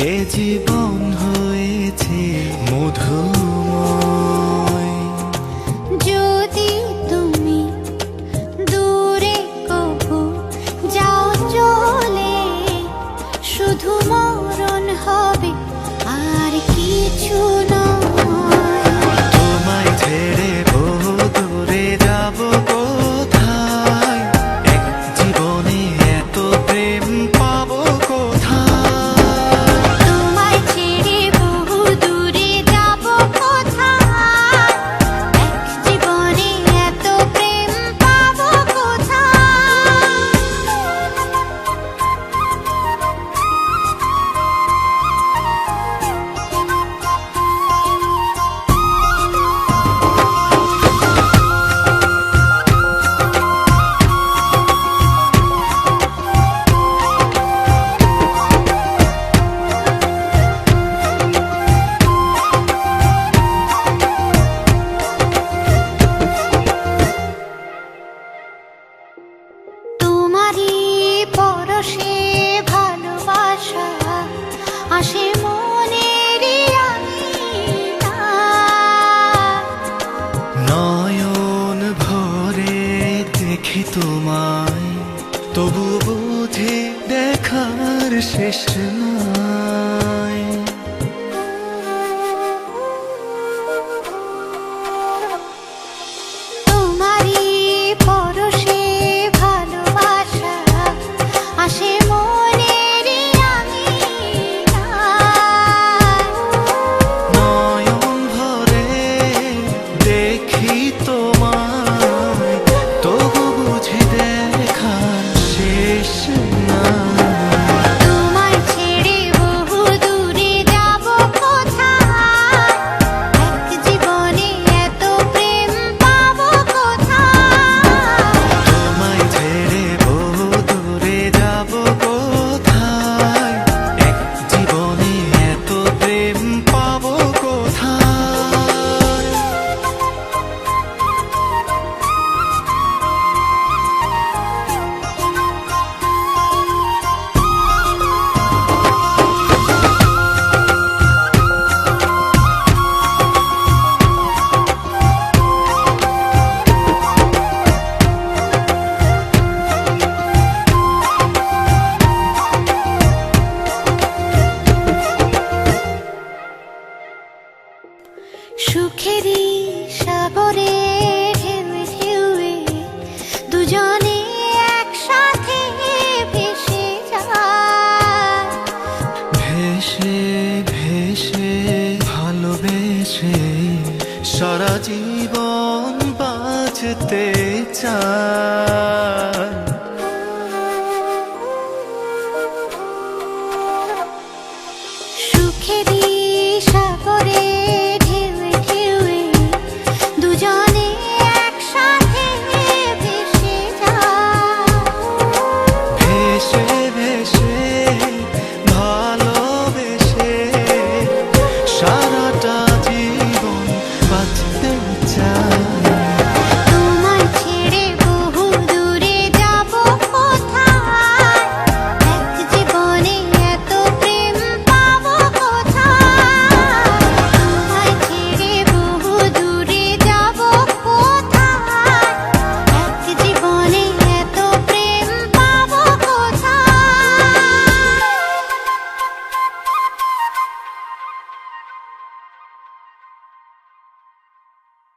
এ জীবন হয়েছে মধুময়। যদি তুমি দূরে কবু যাও চলে, শুধু মরণ হবে আর কিছু নয়। তোমায় ছেড়ে বহু দূরে যাব কোথায়, এক জীবনে এত প্রেম পাবো কোথায়। তোমায় ছেড়ে বহু দূরে যাব কোথায়, এক জীবনে এত প্রেম পাবো কোথায়। তোমারই পরশে ভালোবাসা আসে মনের নয়ন ভরে দেখি তোমায়, তবু বুঝি দেখার শেষ নাই। তোমারই পরশে ভালোবাসা আসে মনের নয়ন ভরে দেখি তোমায়, তবু বুঝি দেখার শেষ নাই। তোমায় ছেড়ে বহু দূরে যাব কোথায়, এক জীবনে এত প্রেম পাবো কোথায়। তোমায় ছেড়ে বহু দূরে যাব কোথায়, এক জীবনে এত প্রেম পাবো কোথায়। সুখেরই সাগরে ঢেউয়ে ঢেউয়ে দুজনে একসাথে ভেসে যায়। ভেসে ভেসে ভালোবেসে সারা জীবন বাঁচতে চায়। সুখেরই